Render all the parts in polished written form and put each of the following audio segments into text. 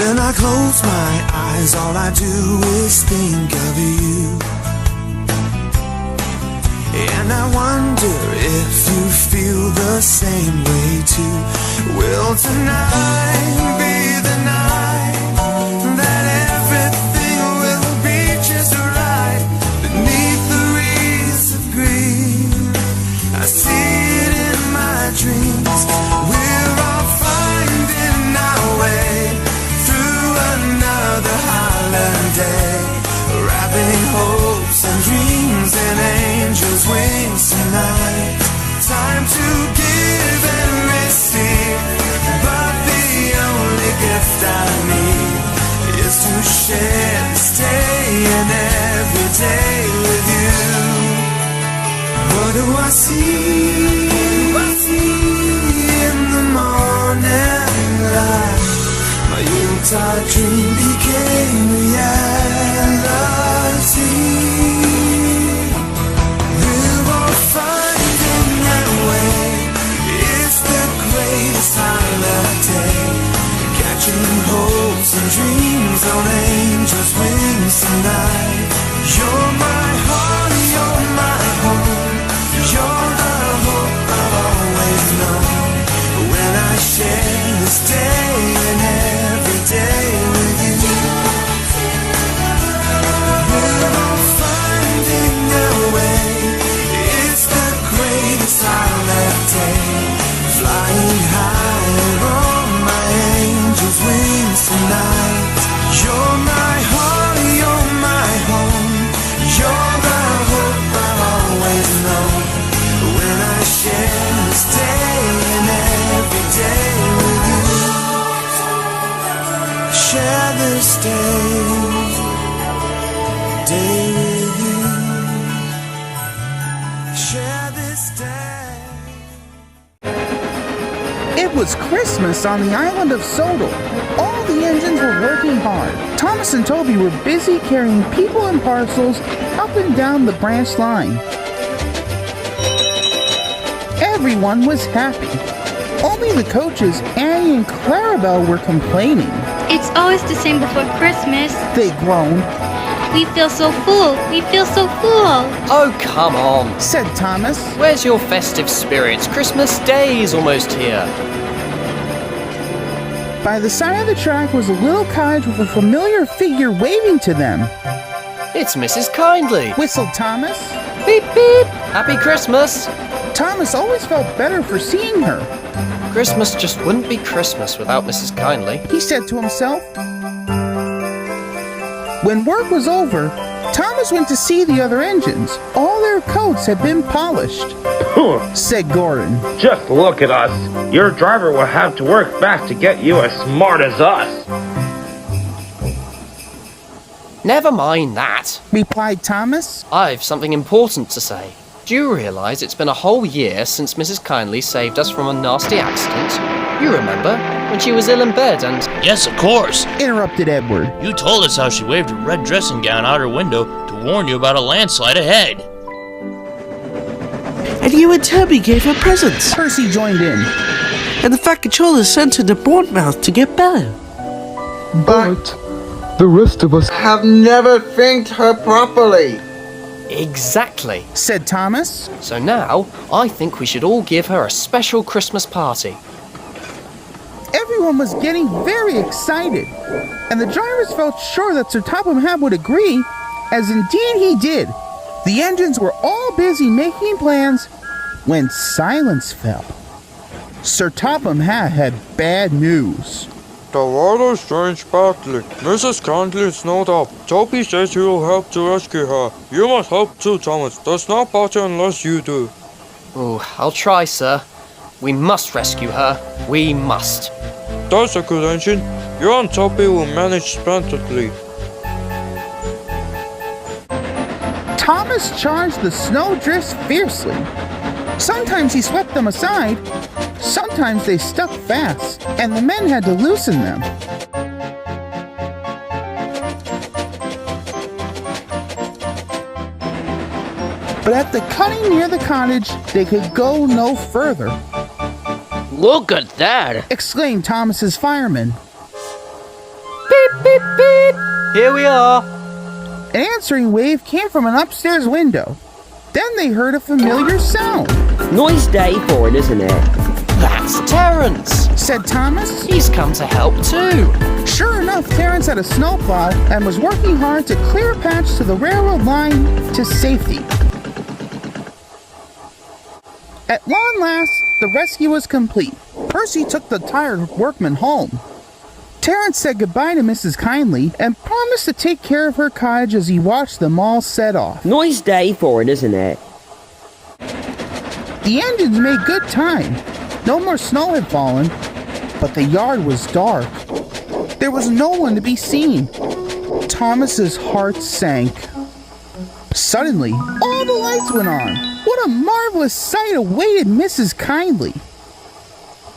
When I close my eyes, all I do is think of you. And I wonder if you feel the same way too. Will tonight be the night that everything will be just right? Beneath the wreaths of green, I see it in my dreams. We're all finding our way through another holiday, wrapping hopes and dreams in angels' wings tonight. Time to give and receive, but the only gift I need is to share this day and every day with you. What do I see? In the morning light, my Yuletide dream became reality. We're all finding our way. It's the greatest holiday, catching hopes and dreams on angels' wings tonight. You're my heart, you're my home, you're the hope I've always known. When I share this day and every day with you, we're all finding our way. It's the greatest holiday, flying higher on my angel's wings tonight. You're my heart, you're my home, you're the hope I've always known. When I share this day and every day with you, share this day with you, share this day. It was Christmas on the island of Sodal. All the engines were working hard. Thomas and Toby were busy carrying people and parcels up and down the branch line. Everyone was happy. Only the coaches, Annie and Clarabel, were complaining. It's always the same before Christmas. They groaned. We feel so full. We feel so full. Oh, come on, Said Thomas. where's your festive spirits? Christmas Day is almost here. By the side of the track was a little cottage with a familiar figure waving to them. It's Mrs. Kyndley. Whistled Thomas. Beep, beep. Happy Christmas. Thomas always felt better for seeing her. Christmas just wouldn't be Christmas without Mrs. Kyndley. He said to himself. When work was over, Thomas went to see the other engines. All their coats had been polished, said Gordon. Just look at us. Your driver will have to work fast to get you as smart as us. Never mind that. Replied Thomas. I've something important to say. Do you realise it's been a whole year since Mrs. Kyndley saved us from a nasty accident? You remember, when she was ill in bed and... Yes, of course. Interrupted Edward. You told us how she waved her red dressing gown out her window to warn you about a landslide ahead. And you and Toby gave her presents. Percy joined in. And the Fat Controller sent her to Bournemouth to get better. But the rest of us have never thanked her properly. Exactly, said Thomas. So now, I think we should all give her a special Christmas party. Everyone was getting very excited, and the drivers felt sure that Sir Topham Hatt would agree, as indeed he did. The engines were all busy making plans when silence fell. Sir Topham Hatt had bad news. The weather is changed badly. Mrs. Kyndley is snowed up. Toby says he will help to rescue her. You must help too, Thomas. There's no party unless you do. Oh, I'll try, sir. We must rescue her. We must. That's a good engine. You and Toby will manage splendidly. Thomas charged the snowdrifts fiercely. Sometimes he swept them aside, sometimes they stuck fast, and the men had to loosen them. But at the cutting near the cottage, they could go no further. Look at that! Exclaimed Thomas's fireman. Beep, beep, beep. Here we are. An answering wave came from an upstairs window. Then they heard a familiar sound. Nice day for it, isn't it? That's Terrence, said Thomas. He's come to help too. Sure enough, Terrence had a snowplow and was working hard to clear a patch to the railroad line to safety. At long last, the rescue was complete. Percy took the tired workman home. Terrence said goodbye to Mrs. Kyndley and promised to take care of her cottage as he watched them all set off. Nice day for it, isn't it? The engines made good time. No more snow had fallen, but the yard was dark. There was no one to be seen. Thomas's heart sank. Suddenly, all the lights went on. What a marvelous sight awaited Mrs. Kyndley.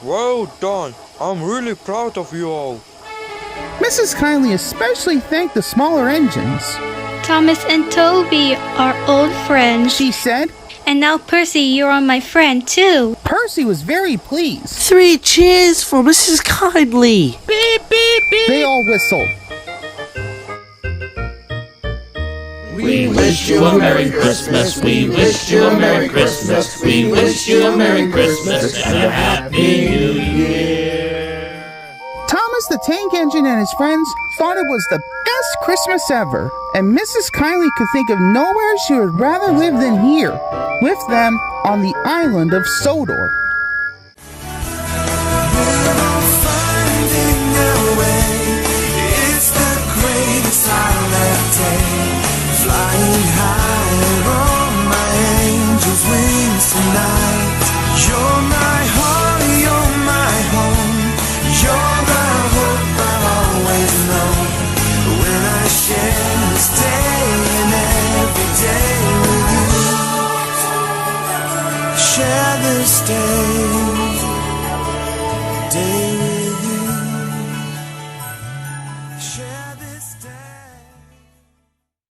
Well done. I'm really proud of you all. Mrs. Kyndley especially thanked the smaller engines. Thomas and Toby are old friends. She said. And now, Percy, you're my friend too. Percy was very pleased. 3 cheers for Mrs. Kyndley. Beep, beep, beep. They all whistled. We wish you a Merry Christmas. We wish you a Merry Christmas. We wish you a Merry Christmas and a Happy New Year. Thomas the Tank Engine and his friends thought it was the best Christmas ever, and Mrs. Kyndley could think of nowhere she would rather live than here, with them on the island of Sodor. Share this day